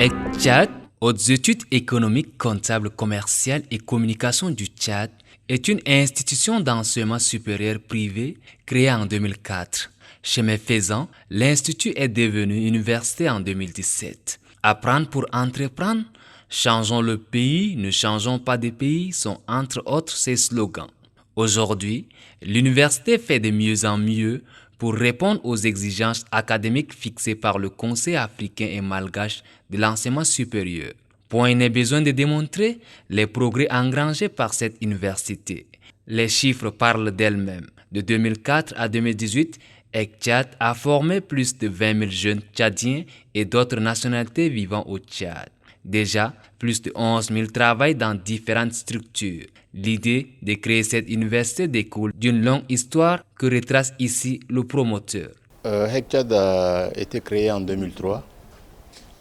ECTCHAD, Hautes études économiques, comptables, commerciales et communication du Tchad, est une institution d'enseignement supérieur privé créée en 2004. Chemin faisant, l'institut est devenu université en 2017. Apprendre pour entreprendre, changeons le pays, ne changeons pas de pays sont entre autres ses slogans. Aujourd'hui, l'université fait de mieux en mieux pour répondre aux exigences académiques fixées par le Conseil africain et malgache de l'enseignement supérieur. Point n'est besoin de démontrer les progrès engrangés par cette université. Les chiffres parlent d'elles-mêmes. De 2004 à 2018, ECTCHAD a formé plus de 20 000 jeunes tchadiens et d'autres nationalités vivant au Tchad. Déjà, plus de 11 000 travaillent dans différentes structures. L'idée de créer cette université découle d'une longue histoire que retrace ici le promoteur. ECTCHAD a été créé en 2003,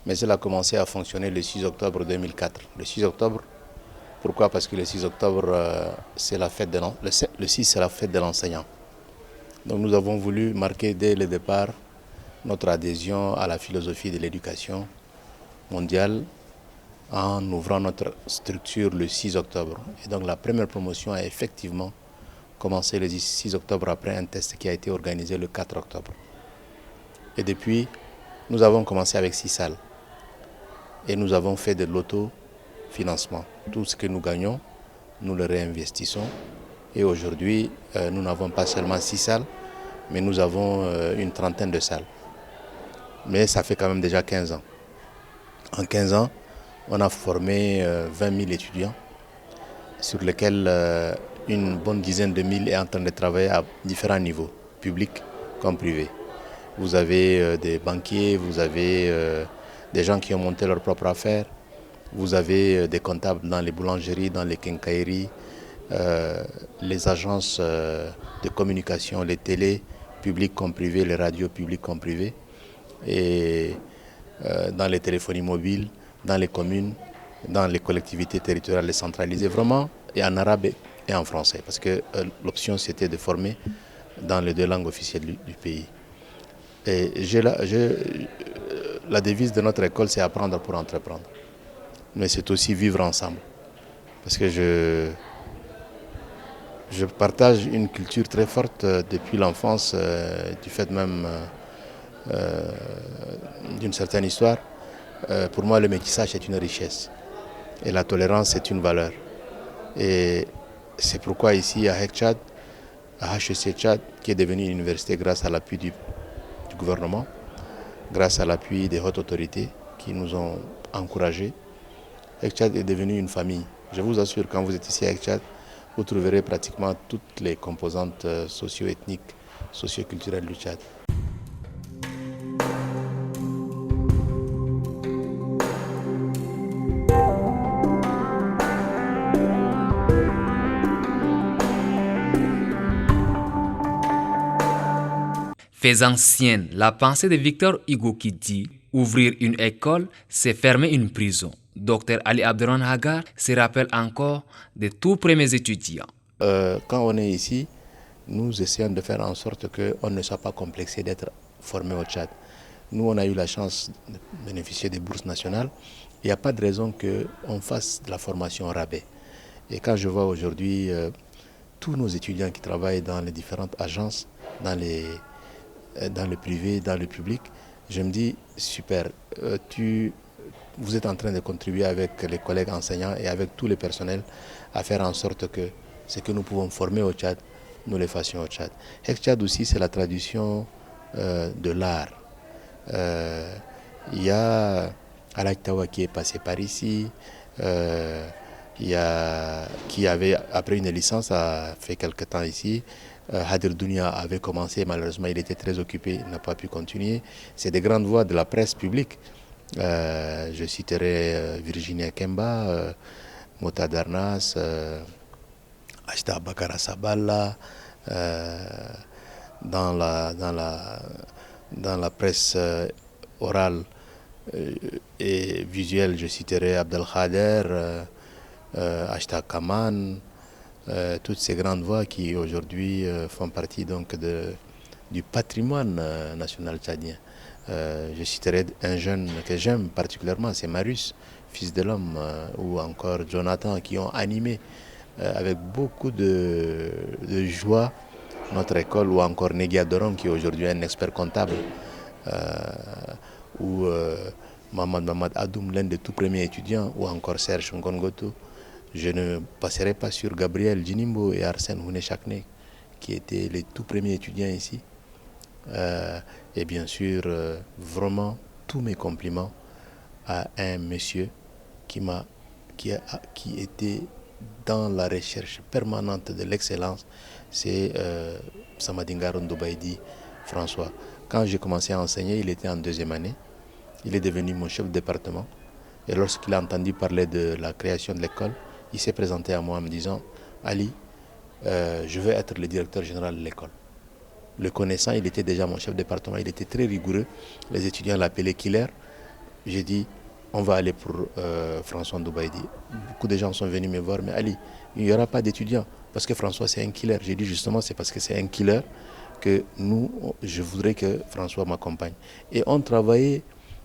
mais elle a commencé à fonctionner le 6 octobre 2004. Le 6 octobre, pourquoi? Parce que le 6 octobre, c'est la fête le 6, c'est la fête de l'enseignant. Donc nous avons voulu marquer dès le départ notre adhésion à la philosophie de l'éducation mondiale en ouvrant notre structure le 6 octobre. Et donc la première promotion a effectivement commencé le 6 octobre après un test qui a été organisé le 4 octobre. Et depuis, nous avons commencé avec 6 salles. Et nous avons fait de l'autofinancement. Tout ce que nous gagnons, nous le réinvestissons. Et aujourd'hui, nous n'avons pas seulement 6 salles, mais nous avons une trentaine de salles. Mais ça fait quand même déjà 15 ans. En 15 ans, on a formé 20 000 étudiants, sur lesquels une bonne dizaine de mille est en train de travailler à différents niveaux, publics comme privés. Vous avez des banquiers, vous avez des gens qui ont monté leur propre affaire, vous avez des comptables dans les boulangeries, dans les quincailleries, les agences de communication, les télés, publics comme privés, les radios publics comme privés, et dans les téléphonies mobiles, dans les communes, dans les collectivités territoriales décentralisées, vraiment, et en arabe et en français, parce que l'option c'était de former dans les 2 langues officielles du pays. Et la devise de notre école, c'est apprendre pour entreprendre. Mais c'est aussi vivre ensemble. Parce que je partage une culture très forte depuis l'enfance, du fait même d'une certaine histoire. Pour moi, le métissage est une richesse. Et la tolérance est une valeur. Et c'est pourquoi ici, à ECTCHAD, à HEC Tchad, qui est devenue une université grâce à l'appui du gouvernement, grâce à l'appui des hautes autorités qui nous ont encouragés, ECTCHAD est devenue une famille. Je vous assure, quand vous êtes ici à ECTCHAD, vous trouverez pratiquement toutes les composantes socio-ethniques, socio-culturelles du Tchad. Faisant sienne la pensée de Victor Hugo qui dit « Ouvrir une école, c'est fermer une prison ». Dr Ali Abderrahmane Hagar se rappelle encore des tout premiers étudiants. Quand on est ici, nous essayons de faire en sorte qu'on ne soit pas complexé d'être formé au Tchad. Nous, on a eu la chance de bénéficier des bourses nationales. Il n'y a pas de raison qu'on fasse de la formation au rabais. Et quand je vois aujourd'hui tous nos étudiants qui travaillent dans les différentes agences, dans le privé, dans le public, je me dis, super, vous êtes en train de contribuer avec les collègues enseignants et avec tous les personnels à faire en sorte que ce que nous pouvons former au Tchad, nous le fassions au Tchad. ECTCHAD aussi, c'est la tradition de l'art. Il y a Alak Tawa qui est passé par ici, qui avait, après une licence, a fait quelque temps ici. Hadir Dounia avait commencé, malheureusement il était très occupé, il n'a pas pu continuer. C'est des grandes voix de la presse publique. Je citerai Virginia Kemba, Mota Darnas, Ashta Bakara Sabala. Dans la presse orale et visuelle, je citerai Abdelkader, Ashta Kaman, toutes ces grandes voix qui aujourd'hui font partie donc du patrimoine national tchadien. Je citerai un jeune que j'aime particulièrement, c'est Marius, fils de l'homme, ou encore Jonathan, qui ont animé avec beaucoup de joie notre école, ou encore Negui Adoron, qui est aujourd'hui un expert comptable, ou Mamad Adoum, l'un des tout premiers étudiants, ou encore Serge Ngongoto. Je ne passerai pas sur Gabriel Djinimbo et Arsène Houné-Chakne, qui étaient les tout premiers étudiants ici. Et bien sûr, vraiment tous mes compliments à un monsieur qui était dans la recherche permanente de l'excellence, c'est Samadingar Ndoubaïdi François. Quand j'ai commencé à enseigner, il était en deuxième année. Il est devenu mon chef de département. Et lorsqu'il a entendu parler de la création de l'école, il s'est présenté à moi en me disant « Ali, je veux être le directeur général de l'école ». Le connaissant, il était déjà mon chef de département, il était très rigoureux. Les étudiants l'appelaient Killer. J'ai dit, on va aller pour François Ndoubaïdi. Beaucoup de gens sont venus me voir, mais Ali, il n'y aura pas d'étudiants parce que François c'est un killer. J'ai dit justement, c'est parce que c'est un killer que je voudrais que François m'accompagne. Et on travaillait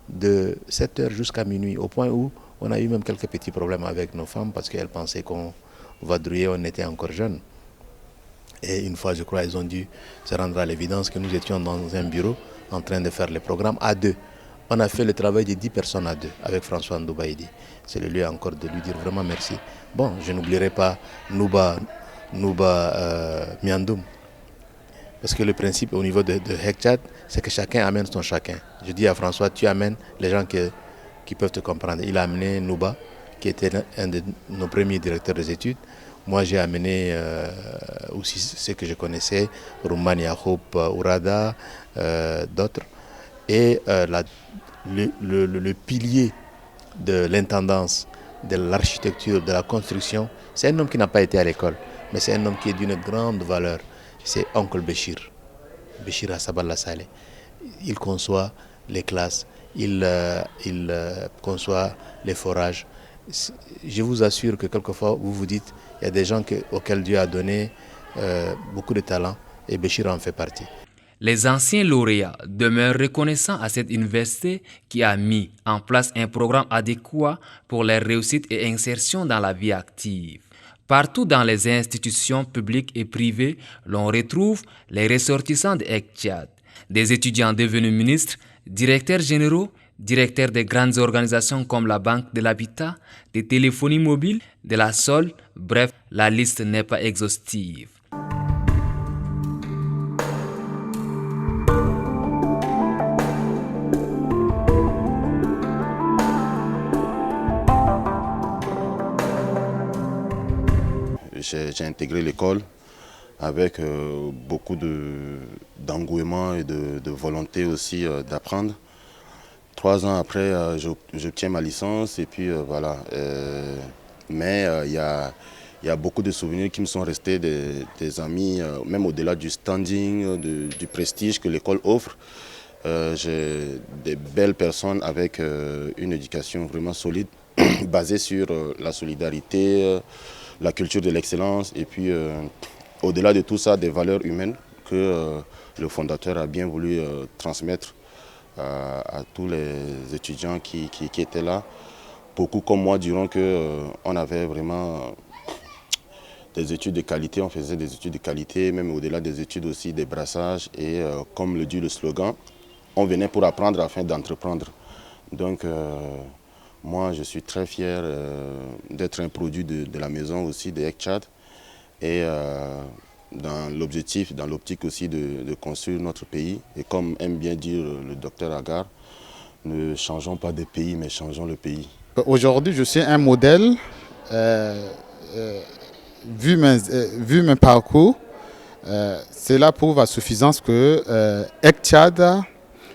de 7h jusqu'à minuit, au point où on a eu même quelques petits problèmes avec nos femmes parce qu'elles pensaient qu'on vadrouillait, on était encore jeunes. Et une fois, je crois, ils ont dû se rendre à l'évidence que nous étions dans un bureau en train de faire les programmes à deux. On a fait le travail de 10 personnes à deux avec François Ndoubaïdi. C'est le lieu encore de lui dire vraiment merci. Bon, je n'oublierai pas Nouba Miandoum. Parce que le principe au niveau de Hekchat, c'est que chacun amène son chacun. Je dis à François, tu amènes les gens qui peuvent te comprendre. Il a amené Nouba, qui était un de nos premiers directeurs des études. Moi, j'ai amené aussi ceux que je connaissais, Rouman Yahoub Ourada, d'autres. Et le pilier de l'intendance, de l'architecture, de la construction, c'est un homme qui n'a pas été à l'école, mais c'est un homme qui est d'une grande valeur. C'est Oncle Béchir, Béchir Assabal Saleh. Il conçoit les classes, il conçoit les forages. Je vous assure que quelquefois, vous vous dites, il y a des gens auxquels Dieu a donné beaucoup de talent et Béchir en fait partie. Les anciens lauréats demeurent reconnaissants à cette université qui a mis en place un programme adéquat pour leur réussite et insertion dans la vie active. Partout dans les institutions publiques et privées, l'on retrouve les ressortissants de Hekchat, des étudiants devenus ministres, directeurs généraux, directeurs de grandes organisations comme la Banque de l'Habitat, des téléphonies mobiles, de la SOL, bref, la liste n'est pas exhaustive. J'ai intégré l'école avec beaucoup d'engouement et de volonté aussi d'apprendre. 3 ans après, j'obtiens ma licence et puis voilà. Mais il y a beaucoup de souvenirs qui me sont restés des amis, même au-delà du standing, du prestige que l'école offre. J'ai des belles personnes avec une éducation vraiment solide, basée sur la solidarité, la culture de l'excellence et puis au-delà de tout ça, des valeurs humaines que le fondateur a bien voulu transmettre à tous les étudiants qui étaient là. Beaucoup comme moi diront qu'on avait vraiment des études de qualité, on faisait des études de qualité, même au-delà des études aussi, des brassages et comme le dit le slogan, on venait pour apprendre afin d'entreprendre. Donc moi je suis très fier d'être un produit de la maison aussi de Hekchat et dans l'objectif, dans l'optique aussi de construire notre pays. Et comme aime bien dire le docteur Agar, ne changeons pas de pays, mais changeons le pays. Aujourd'hui, je suis un modèle. Vu mon parcours, cela prouve à suffisance que Hekchat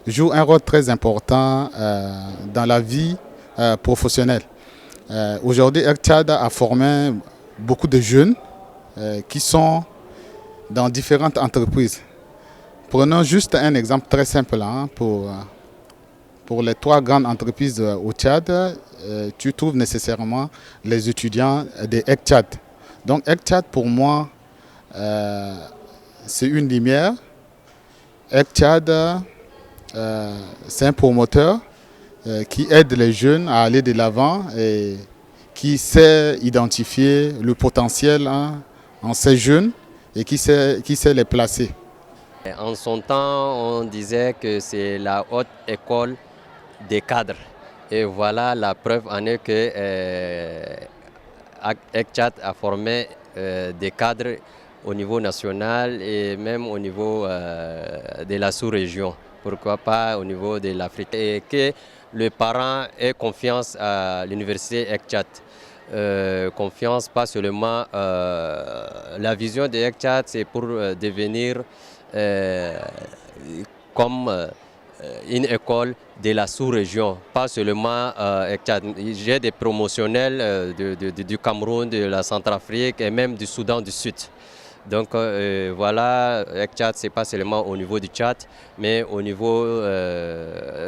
joue un rôle très important dans la vie professionnelle. Aujourd'hui, Hekchat a formé beaucoup de jeunes qui sont dans différentes entreprises. Prenons juste un exemple très simple pour les 3 grandes entreprises au Tchad. Tu trouves nécessairement les étudiants de Hekchat. Donc Hekchat pour moi c'est une lumière. Hekchat c'est un promoteur qui aide les jeunes à aller de l'avant et qui sait identifier le potentiel en ces jeunes et qui sait les placer. En son temps, on disait que c'est la haute école des cadres. Et voilà, la preuve en est que ECTIAD a formé des cadres au niveau national et même au niveau de la sous-région. Pourquoi pas au niveau de l'Afrique. Et que les parents aient confiance à l'université ECTIAD. Confiance, pas seulement la vision de ECTIAD, c'est pour devenir comme une école de la sous-région, pas seulement ECTIAD. J'ai des promotionnels du Cameroun, de la Centrafrique et même du Soudan du Sud. Donc voilà, ECTIAD, ce n'est pas seulement au niveau du Tchad, mais au niveau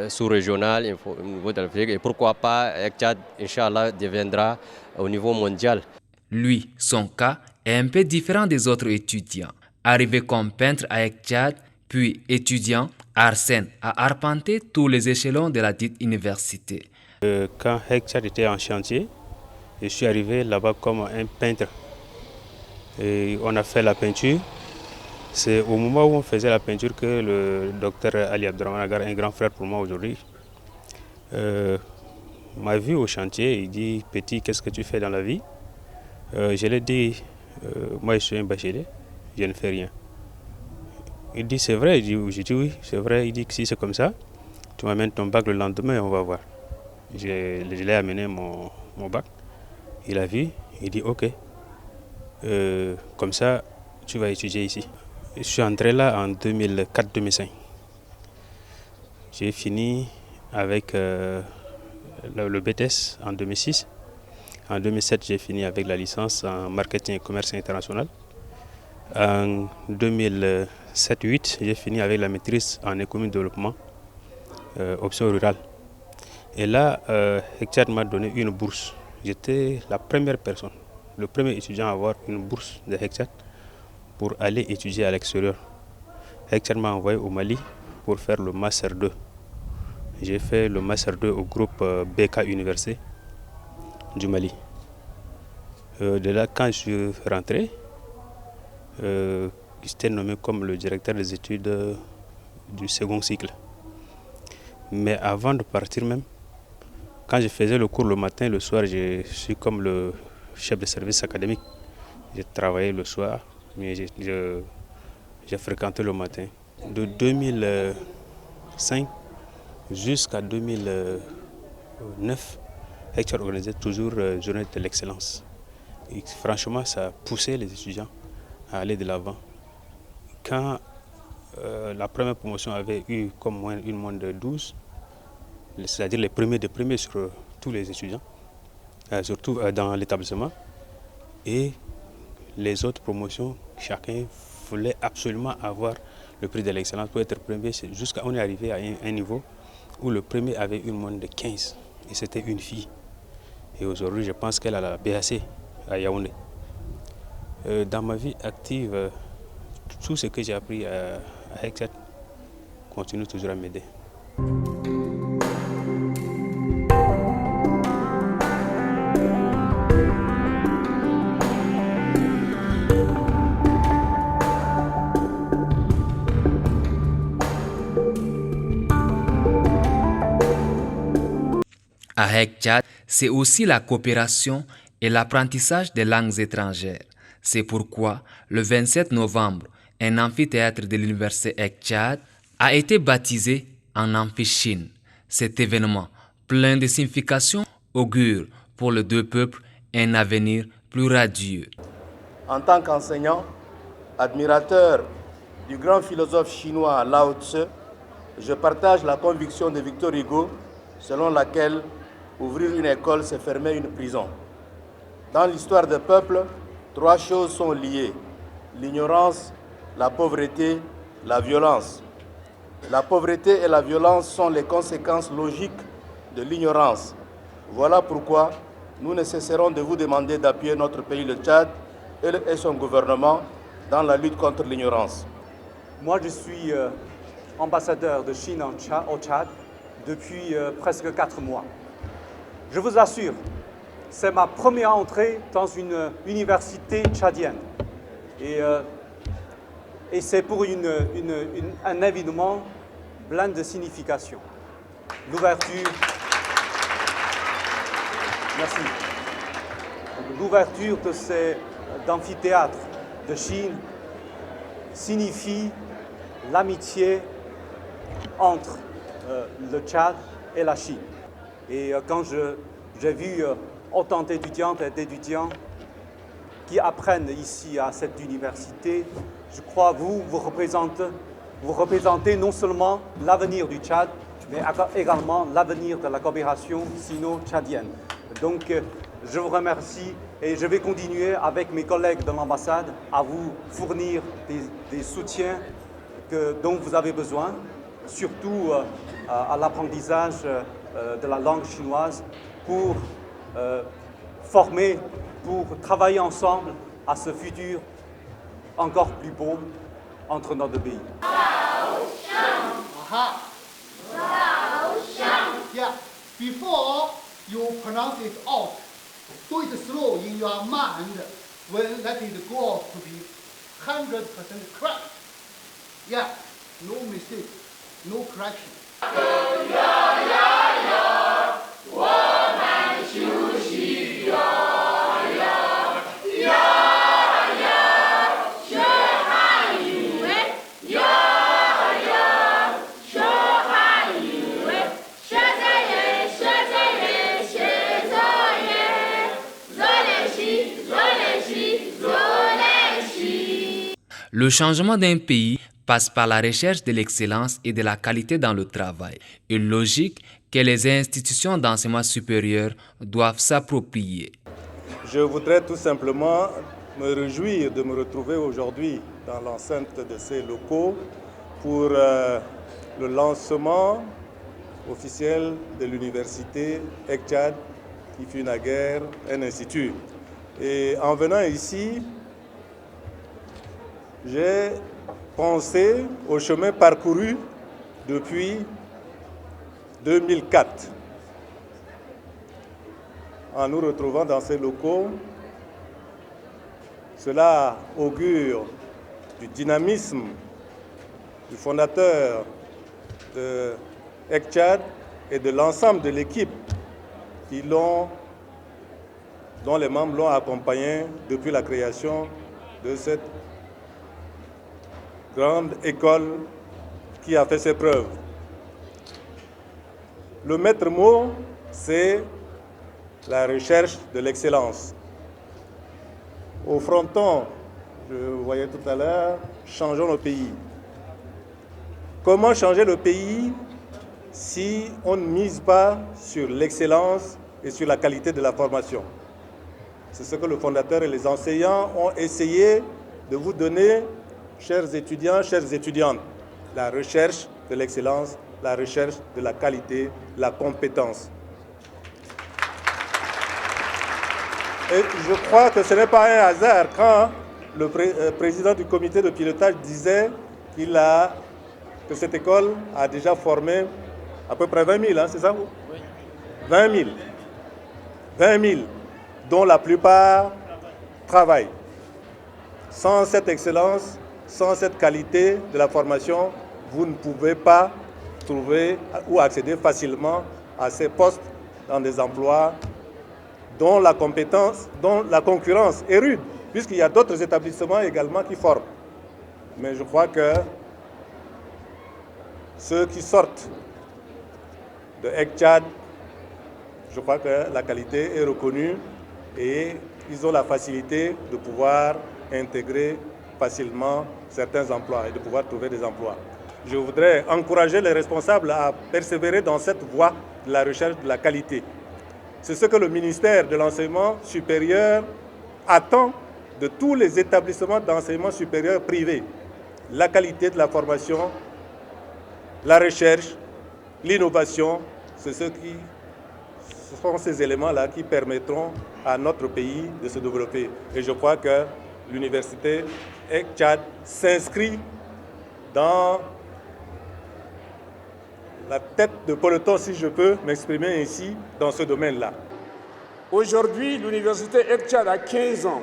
sous-régional, au niveau de l'Afrique. Et pourquoi pas, ECTIAD, Inch'Allah, deviendra au niveau mondial. Lui, son cas est un peu différent des autres étudiants. Arrivé comme peintre à ECTIAD, puis étudiant, Arsène a arpenté tous les échelons de la dite université. Quand ECTIAD était en chantier, je suis arrivé là-bas comme un peintre. Et on a fait la peinture. C'est au moment où on faisait la peinture que le docteur Ali Abdurrahman Agar, un grand frère pour moi aujourd'hui, m'a vu au chantier. Il dit « Petit, qu'est-ce que tu fais dans la vie ?» Je lui ai dit « Moi, je suis un bachelier, je ne fais rien. » Il dit « C'est vrai ?» J'ai dit « Oui, c'est vrai. » Il dit « Si c'est comme ça, tu m'amènes ton bac le lendemain, on va voir. » Je l'ai amené mon bac. Il a vu, il dit « Ok. Comme ça, tu vas étudier ici. » Je suis entré là en 2004-2005. J'ai fini avec le BTS en 2006. En 2007, j'ai fini avec la licence en marketing et commerce international. En 2007-2008, j'ai fini avec la maîtrise en économie de développement, option rurale. Et là, ECTIAD m'a donné une bourse. J'étais la première personne, le premier étudiant à avoir une bourse de ECTIAD pour aller étudier à l'extérieur. ECTIAD m'a envoyé au Mali pour faire le Master 2. J'ai fait le Master 2 au groupe BK Université du Mali. De là, quand je suis rentré, j'étais nommé comme le directeur des études du second cycle. Mais avant de partir même, quand je faisais le cours le matin, le soir, je suis comme le chef de service académique. J'ai travaillé le soir, mais j'ai fréquenté le matin. De 2005 jusqu'à 2009, ECTIAD organisait toujours Journée de l'excellence. Et franchement, ça a poussé les étudiants à aller de l'avant. Quand la première promotion avait eu comme une moyenne de 12, c'est-à-dire les premiers des premiers sur tous les étudiants, surtout dans l'établissement, et les autres promotions, chacun voulait absolument avoir le prix de l'excellence pour être premier, jusqu'à on est arrivé à un niveau où le premier avait une moyenne de 15, et c'était une fille. Et aujourd'hui, je pense qu'elle a la BAC à Yaoundé. Dans ma vie active, tout ce que j'ai appris à ECTIAD continue toujours à m'aider. À ECTIAD, c'est aussi la coopération et l'apprentissage des langues étrangères. C'est pourquoi, le 27 novembre, un amphithéâtre de l'université ECTIAD a été baptisé en Amphichine. Cet événement, plein de significations, augure pour les deux peuples un avenir plus radieux. En tant qu'enseignant, admirateur du grand philosophe chinois Lao Tse, je partage la conviction de Victor Hugo selon laquelle ouvrir une école, c'est fermer une prison. Dans l'histoire des peuples, trois choses sont liées: l'ignorance, la pauvreté, la violence. La pauvreté et la violence sont les conséquences logiques de l'ignorance. Voilà pourquoi nous ne cesserons de vous demander d'appuyer notre pays, le Tchad, et son gouvernement dans la lutte contre l'ignorance. Moi, je suis ambassadeur de Chine au Tchad depuis presque 4 mois. Je vous assure, c'est ma première entrée dans une université tchadienne. Et c'est pour un événement plein de signification. L'ouverture... Merci. L'ouverture de ces amphithéâtres de Chine signifie l'amitié entre le Tchad et la Chine. Et quand j'ai vu autant d'étudiantes et d'étudiants qui apprennent ici à cette université, je crois que vous représentez non seulement l'avenir du Tchad, mais également l'avenir de la coopération sino-tchadienne. Donc, je vous remercie et je vais continuer avec mes collègues de l'ambassade à vous fournir des soutiens dont vous avez besoin, surtout à l'apprentissage de la langue chinoise pour former, pour travailler ensemble à ce futur encore plus beau entre nos deux pays. Yeah, before you pronounce it out, do it slow in your mind when let it go off to be 100% correct. Yeah, no mistake, no correction. Le changement d'un pays passe par la recherche de l'excellence et de la qualité dans le travail, une logique que les institutions d'enseignement supérieur doivent s'approprier. Je voudrais tout simplement me réjouir de me retrouver aujourd'hui dans l'enceinte de ces locaux pour le lancement officiel de l'université ECTCHAD, qui fut naguère un institut. Et en venant ici, j'ai pensé au chemin parcouru depuis 2004. En nous retrouvant dans ces locaux, cela augure du dynamisme du fondateur de ECTCHAD et de l'ensemble de l'équipe dont les membres l'ont accompagné depuis la création de cette grande école qui a fait ses preuves. Le maître mot, c'est la recherche de l'excellence. Au fronton, je voyais tout à l'heure, changeons le pays. Comment changer le pays si on ne mise pas sur l'excellence et sur la qualité de la formation? C'est ce que le fondateur et les enseignants ont essayé de vous donner, chers étudiants, chères étudiantes. La recherche de l'excellence, la recherche de la qualité, la compétence. Et je crois que ce n'est pas un hasard quand le président du comité de pilotage disait que cette école a déjà formé à peu près 20 000, hein, c'est ça? Oui. 20 000. 20 000, dont la plupart travaillent. Sans cette excellence, sans cette qualité de la formation, vous ne pouvez pas trouver ou accéder facilement à ces postes dans des emplois dont la compétence, dont la concurrence est rude, puisqu'il y a d'autres établissements également qui forment. Mais je crois que ceux qui sortent de ECTCHAD, je crois que la qualité est reconnue et ils ont la facilité de pouvoir intégrer facilement certains emplois et de pouvoir trouver des emplois. Je voudrais encourager les responsables à persévérer dans cette voie de la recherche de la qualité. C'est ce que le ministère de l'Enseignement supérieur attend de tous les établissements d'enseignement supérieur privés. La qualité de la formation, la recherche, l'innovation, ce sont ces éléments-là qui permettront à notre pays de se développer. Et je crois que l'université ECTCHAD s'inscrit dans la tête de peloton, si je peux m'exprimer ainsi, dans ce domaine-là. Aujourd'hui, l'université ECTIAD a 15 ans.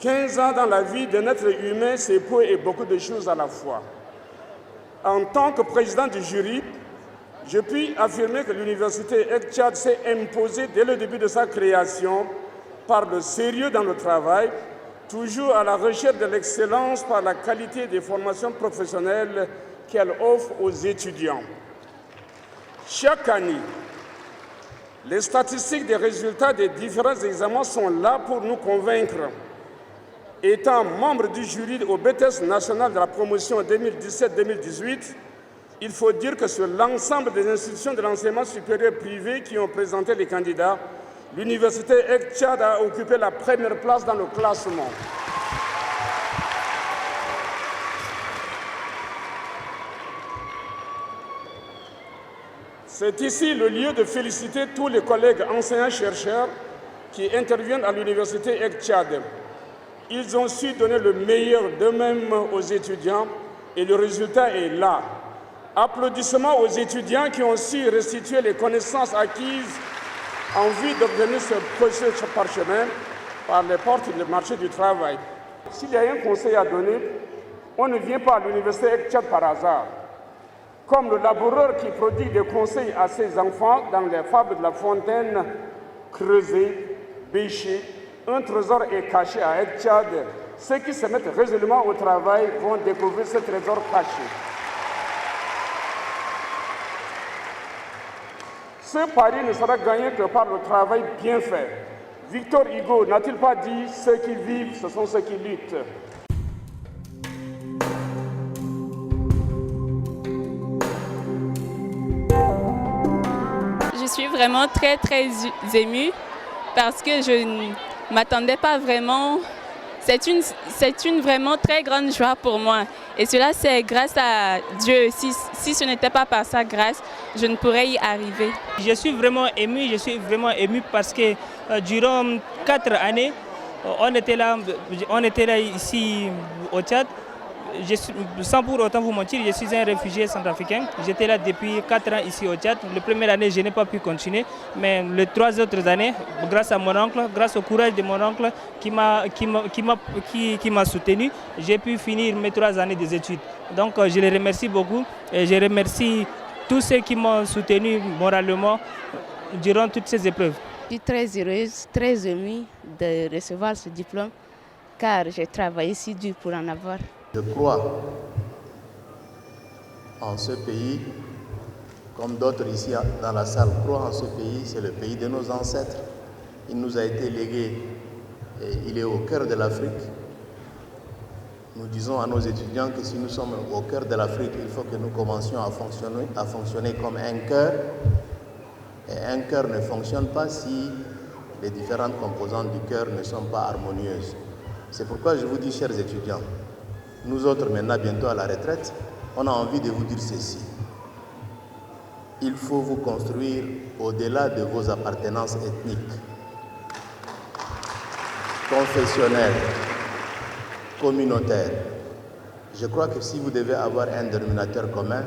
15 ans dans la vie d'un être humain, c'est peu et beaucoup de choses à la fois. En tant que président du jury, je puis affirmer que l'université ECTIAD s'est imposée dès le début de sa création par le sérieux dans le travail, toujours à la recherche de l'excellence par la qualité des formations professionnelles qu'elle offre aux étudiants. Chaque année, les statistiques des résultats des différents examens sont là pour nous convaincre. Étant membre du jury au BTS national de la promotion 2017-2018, il faut dire que sur l'ensemble des institutions de l'enseignement supérieur privé qui ont présenté les candidats, l'université ECTIAD a occupé la première place dans le classement. C'est ici le lieu de féliciter tous les collègues enseignants-chercheurs qui interviennent à l'université ECTIAD. Ils ont su donner le meilleur d'eux-mêmes aux étudiants et le résultat est là. Applaudissements aux étudiants qui ont su restituer les connaissances acquises en vue d'obtenir ce procès parchemin par les portes du marché du travail. S'il y a un conseil à donner, on ne vient pas à l'université ECTIAD par hasard. Comme le laboureur qui prodigue des conseils à ses enfants dans les fables de La Fontaine, creuser, bêcher, un trésor est caché à ECTIAD. Ceux qui se mettent résolument au travail vont découvrir ce trésor caché. Ce pari ne sera gagné que par le travail bien fait. Victor Hugo n'a-t-il pas dit « ceux qui vivent, ce sont ceux qui luttent ». Je suis vraiment très émue parce que je ne m'attendais pas vraiment. C'est une vraiment très grande joie pour moi. Et cela, c'est grâce à Dieu. Si ce n'était pas par sa grâce, je ne pourrais y arriver. Je suis vraiment ému parce que durant 4 années, on était là ici au Tchad. Sans pour autant vous mentir, je suis un réfugié centrafricain. J'étais là depuis 4 ans ici au Tchad. La première année, je n'ai pas pu continuer. Mais les 3 autres années, grâce à mon oncle, grâce au courage de mon oncle qui m'a soutenu, j'ai pu finir mes 3 années des études. Donc je les remercie beaucoup et je remercie tous ceux qui m'ont soutenu moralement durant toutes ces épreuves. Je suis très heureuse, très émue de recevoir ce diplôme car j'ai travaillé si dur pour en avoir. Je crois en ce pays, comme d'autres ici dans la salle croient en ce pays, c'est le pays de nos ancêtres. Il nous a été légué et il est au cœur de l'Afrique. Nous disons à nos étudiants que si nous sommes au cœur de l'Afrique, il faut que nous commencions à fonctionner comme un cœur. Et un cœur ne fonctionne pas si les différentes composantes du cœur ne sont pas harmonieuses. C'est pourquoi je vous dis, chers étudiants, nous autres, maintenant, bientôt à la retraite, on a envie de vous dire ceci. Il faut vous construire au-delà de vos appartenances ethniques, confessionnelles, communautaires. Je crois que si vous devez avoir un dénominateur commun,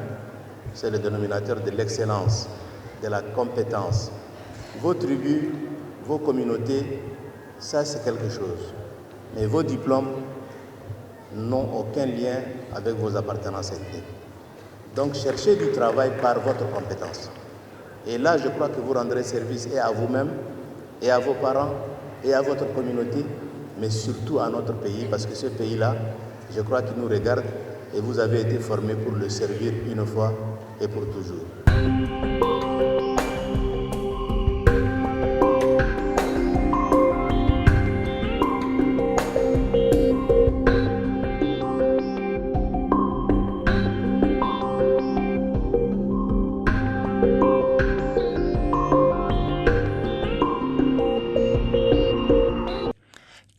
c'est le dénominateur de l'excellence, de la compétence. Vos tribus, vos communautés, ça c'est quelque chose. Mais vos diplômes n'ont aucun lien avec vos appartenances ethniques. Donc cherchez du travail par votre compétence. Et là, je crois que vous rendrez service et à vous-même, et à vos parents, et à votre communauté, mais surtout à notre pays, parce que ce pays-là, je crois qu'il nous regarde et vous avez été formés pour le servir une fois et pour toujours.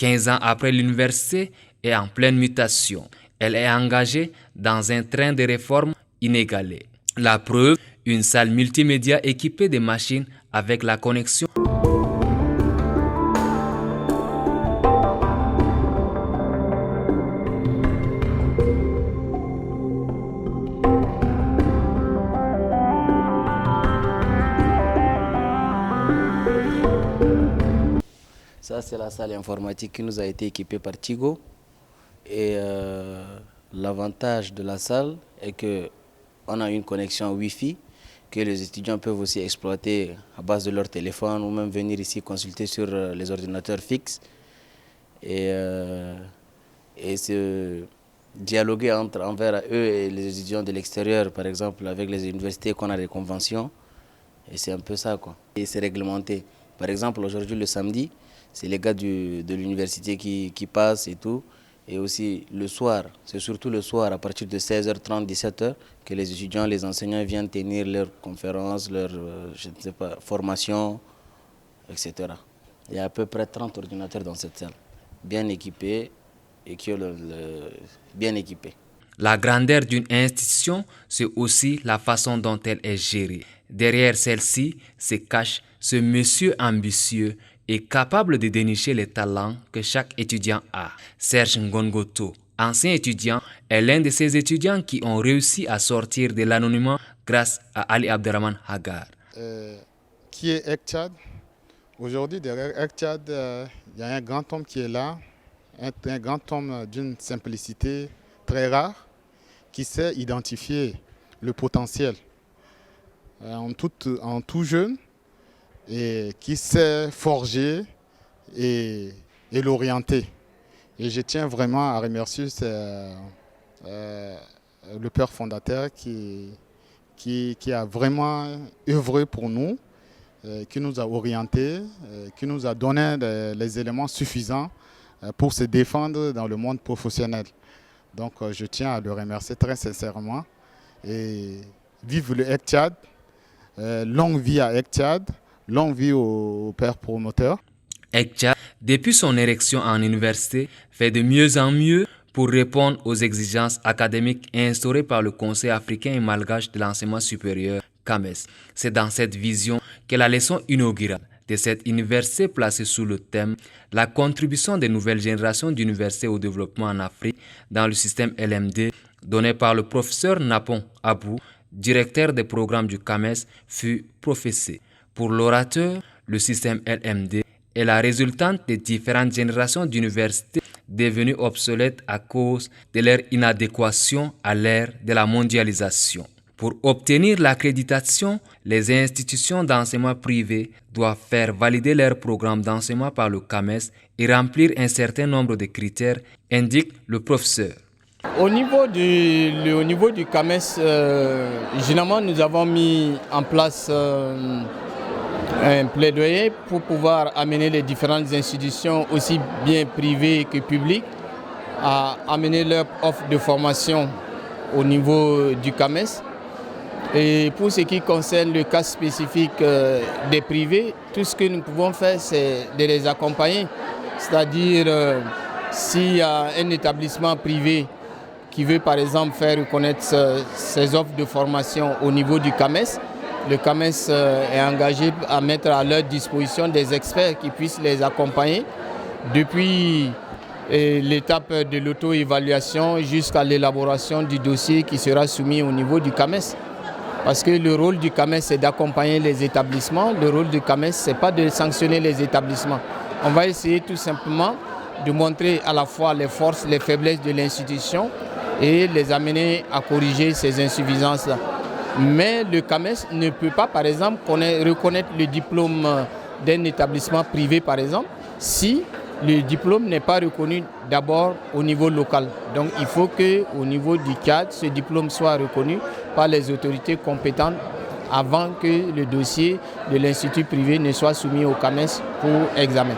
15 ans après, l'université est en pleine mutation. Elle est engagée dans un train de réformes inégalé. La preuve, une salle multimédia équipée de machines avec la connexion. Ça, c'est la salle informatique qui nous a été équipée par Tigo. Et l'avantage de la salle est qu'on a une connexion Wi-Fi que les étudiants peuvent aussi exploiter à base de leur téléphone ou même venir ici consulter sur les ordinateurs fixes et se dialoguer envers eux et les étudiants de l'extérieur, par exemple avec les universités qu'on a des conventions. Et c'est un peu ça, quoi. Et c'est réglementé. Par exemple, aujourd'hui, le samedi, c'est les gars de l'université qui passent et tout. Et aussi le soir, c'est surtout le soir, à partir de 16h30, 17h, que les étudiants, les enseignants viennent tenir leurs conférences, leurs formations, etc. Il y a à peu près 30 ordinateurs dans cette salle, bien équipés et bien équipés. La grandeur d'une institution, c'est aussi la façon dont elle est gérée. Derrière celle-ci se cache ce monsieur ambitieux et capable de dénicher les talents que chaque étudiant a. Serge Ngongoto, ancien étudiant, est l'un de ces étudiants qui ont réussi à sortir de l'anonymat grâce à Ali Abderrahmane Hagar. Qui est ECTIAD? Aujourd'hui, derrière ECTIAD, il y a un grand homme qui est là, un grand homme d'une simplicité très rare, qui sait identifier le potentiel en tout jeune et qui sait forger et l'orienter. Et je tiens vraiment à remercier le père fondateur qui a vraiment œuvré pour nous, qui nous a orientés, qui nous a donné les éléments suffisants pour se défendre dans le monde professionnel. Donc je tiens à le remercier très sincèrement. Et vive le ECTIAD, longue vie à ECTIAD, longue vie au père promoteur. ECTIAD, depuis son érection en université, fait de mieux en mieux pour répondre aux exigences académiques instaurées par le Conseil africain et malgache de l'enseignement supérieur, CAMES. C'est dans cette vision que la leçon inaugurale de cette université placée sous le thème « La contribution des nouvelles générations d'universités au développement en Afrique dans le système LMD » donnée par le professeur Napon Abou, directeur des programmes du CAMES, fut professée. Pour l'orateur, le système LMD est la résultante des différentes générations d'universités devenues obsolètes à cause de leur inadéquation à l'ère de la mondialisation. Pour obtenir l'accréditation, les institutions d'enseignement privé doivent faire valider leur programme d'enseignement par le CAMES et remplir un certain nombre de critères, indique le professeur. Au niveau du CAMES, généralement, nous avons mis en place un plaidoyer pour pouvoir amener les différentes institutions, aussi bien privées que publiques, à amener leur offre de formation au niveau du CAMES. Et pour ce qui concerne le cas spécifique des privés, tout ce que nous pouvons faire, c'est de les accompagner. C'est-à-dire, s'il y a un établissement privé qui veut par exemple faire reconnaître ses offres de formation au niveau du CAMES, le CAMES est engagé à mettre à leur disposition des experts qui puissent les accompagner depuis l'étape de l'auto-évaluation jusqu'à l'élaboration du dossier qui sera soumis au niveau du CAMES. Parce que le rôle du CAMES, c'est d'accompagner les établissements. Le rôle du CAMES, ce n'est pas de sanctionner les établissements. On va essayer tout simplement de montrer à la fois les forces, les faiblesses de l'institution et les amener à corriger ces insuffisances-là. Mais le CAMES ne peut pas, par exemple, reconnaître le diplôme d'un établissement privé, par exemple, si le diplôme n'est pas reconnu d'abord au niveau local. Donc il faut qu'au niveau du cadre, ce diplôme soit reconnu par les autorités compétentes avant que le dossier de l'institut privé ne soit soumis au CAMES pour examen.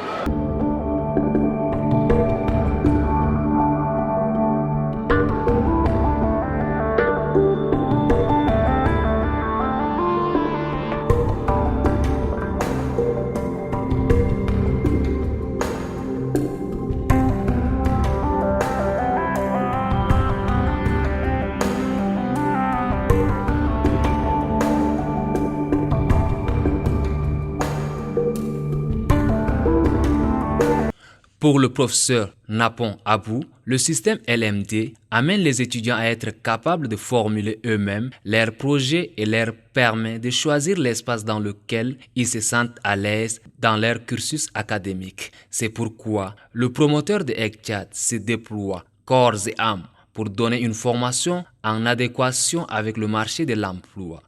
Pour le professeur Napon Abou, Le système LMD amène les étudiants à être capables de formuler eux-mêmes leurs projets et leur permet de choisir l'espace dans lequel ils se sentent à l'aise dans leur cursus académique. C'est pourquoi le promoteur de ECTIAD se déploie corps et âme pour donner une formation en adéquation avec le marché de l'emploi.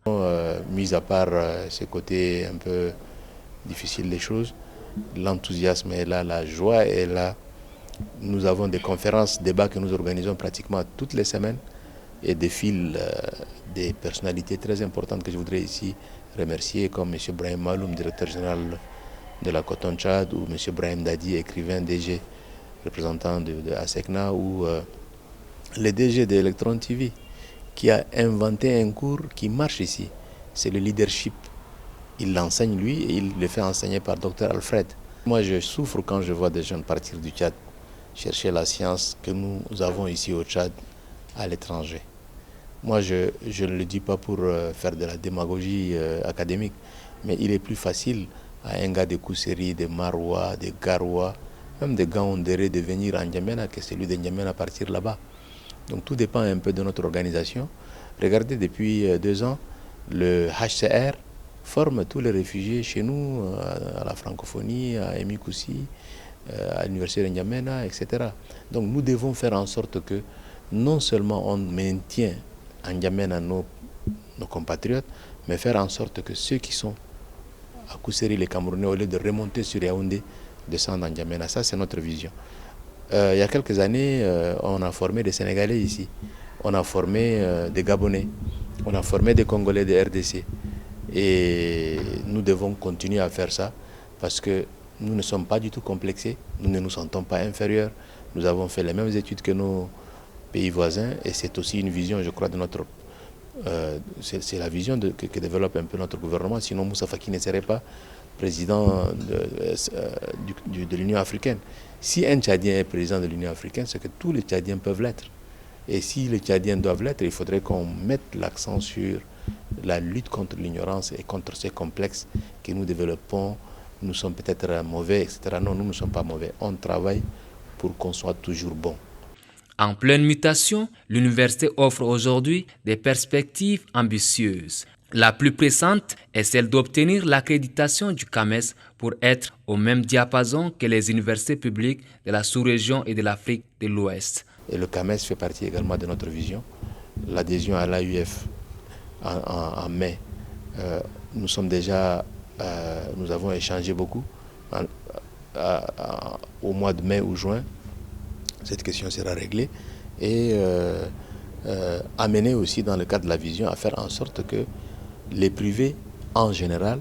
Mis à part ce côté un peu difficile des choses, l'enthousiasme est là, la joie est là. Nous avons des conférences, débats que nous organisons pratiquement toutes les semaines et défilent des personnalités très importantes que je voudrais ici remercier, comme M. Brahim Maloum, directeur général de la Coton Tchad, ou M. Brahim Dadi, écrivain DG, représentant de ASECNA, ou le DG d'Electron TV, qui a inventé un cours qui marche ici. C'est le leadership. Il l'enseigne lui et il le fait enseigner par Dr Alfred. Moi, je souffre quand je vois des jeunes partir du Tchad chercher la science que nous avons ici au Tchad à l'étranger. Moi, je ne le dis pas pour faire de la démagogie académique, mais il est plus facile à un gars de Kousséri, de Maroua, de Garoua, même de Gaoundéré de venir à N'Djamena que celui de N'Djamena partir là-bas. Donc tout dépend un peu de notre organisation. Regardez, depuis 2 ans, le HCR forme tous les réfugiés chez nous, à la francophonie, à Emikoussi, à l'université de N'Djamena, etc. Donc nous devons faire en sorte que non seulement on maintient à N'Djamena nos compatriotes, mais faire en sorte que ceux qui sont à Kousséri, les Camerounais, au lieu de remonter sur Yaoundé, descendent à N'Djamena. Ça, c'est notre vision. Il y a quelques années, on a formé des Sénégalais ici, on a formé des Gabonais, on a formé des Congolais de RDC. Et nous devons continuer à faire ça parce que nous ne sommes pas du tout complexés, nous ne nous sentons pas inférieurs, nous avons fait les mêmes études que nos pays voisins et c'est aussi une vision, je crois, de notre... c'est la vision que développe un peu notre gouvernement, sinon Moussa Faki ne serait pas président de l'Union africaine. Si un Tchadien est président de l'Union africaine, c'est que tous les Tchadiens peuvent l'être. Et si les Tchadiens doivent l'être, il faudrait qu'on mette l'accent sur la lutte contre l'ignorance et contre ces complexes que nous développons. Nous sommes peut-être mauvais, etc. Non, nous ne sommes pas mauvais. On travaille pour qu'on soit toujours bon. En pleine mutation, l'université offre aujourd'hui des perspectives ambitieuses. La plus pressante est celle d'obtenir l'accréditation du CAMES pour être au même diapason que les universités publiques de la sous-région et de l'Afrique de l'Ouest. Et le CAMES fait partie également de notre vision. L'adhésion à l'AUF en mai, nous avons échangé beaucoup. Au mois de mai ou juin, cette question sera réglée et amener aussi dans le cadre de la vision à faire en sorte que les privés en général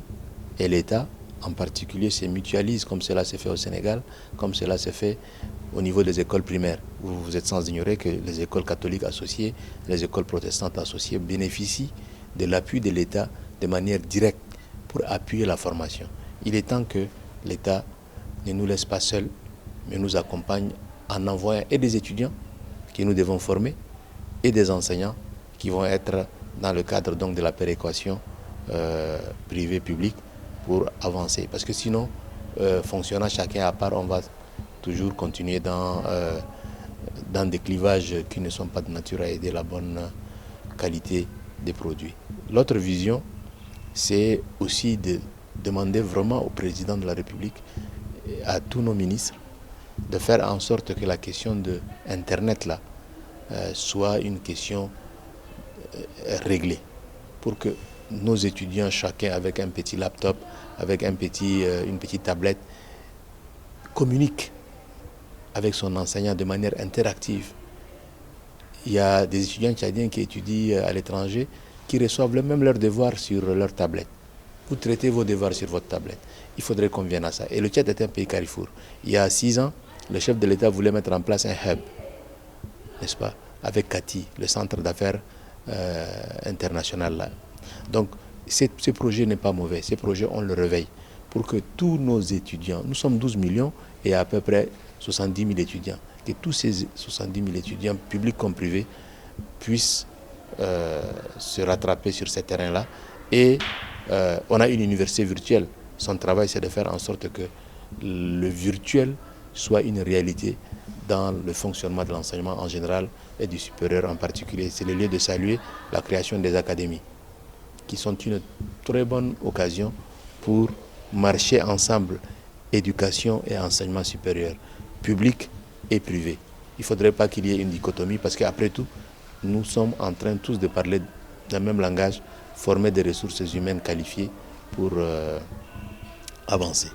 et l'État en particulier se mutualisent comme cela s'est fait au Sénégal, comme cela s'est fait au niveau des écoles primaires. Vous êtes sans ignorer que les écoles catholiques associées, les écoles protestantes associées bénéficient de l'appui de l'État de manière directe pour appuyer la formation. Il est temps que l'État ne nous laisse pas seuls, mais nous accompagne en envoyant et des étudiants que nous devons former et des enseignants qui vont être dans le cadre donc de la péréquation privée-publique pour avancer. Parce que sinon, fonctionnant chacun à part, on va toujours continuer dans des clivages qui ne sont pas de nature à aider la bonne qualité des produits. L'autre vision, c'est aussi de demander vraiment au président de la République et à tous nos ministres de faire en sorte que la question de Internet là soit une question réglée pour que nos étudiants, chacun avec un petit laptop, avec une petite tablette, communiquent avec son enseignant de manière interactive. Il y a des étudiants tchadiens qui étudient à l'étranger qui reçoivent même leurs devoirs sur leur tablette. Vous traitez vos devoirs sur votre tablette. Il faudrait qu'on vienne à ça. Et le Tchad est un pays carrefour. Il y a 6 ans, le chef de l'État voulait mettre en place un hub, n'est-ce pas, avec CATI, le centre d'affaires international là. Donc, ce projet n'est pas mauvais. Ce projet, on le réveille pour que tous nos étudiants, nous sommes 12 millions et à peu près 70 000 étudiants, que tous ces 70 000 étudiants, publics comme privés, puissent se rattraper sur ces terrains-là. Et on a une université virtuelle. Son travail, c'est de faire en sorte que le virtuel soit une réalité dans le fonctionnement de l'enseignement en général et du supérieur en particulier. C'est le lieu de saluer la création des académies, qui sont une très bonne occasion pour marcher ensemble, éducation et enseignement supérieur, public et privé. Il ne faudrait pas qu'il y ait une dichotomie parce qu'après tout, nous sommes en train tous de parler le même langage, former des ressources humaines qualifiées pour avancer.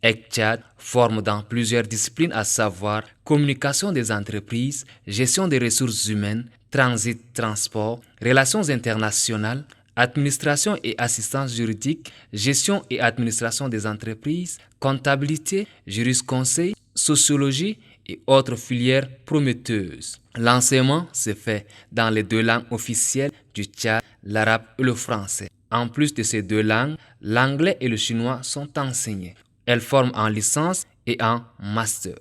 ECTIAD forme dans plusieurs disciplines, à savoir communication des entreprises, gestion des ressources humaines, transit, transport, relations internationales, administration et assistance juridique, gestion et administration des entreprises, comptabilité, jurisconseil, sociologie et autres filières prometteuses. L'enseignement se fait dans les 2 langues officielles du Tchad, l'arabe et le français. En plus de ces 2 langues, l'anglais et le chinois sont enseignés. Elle forme en licence et en master.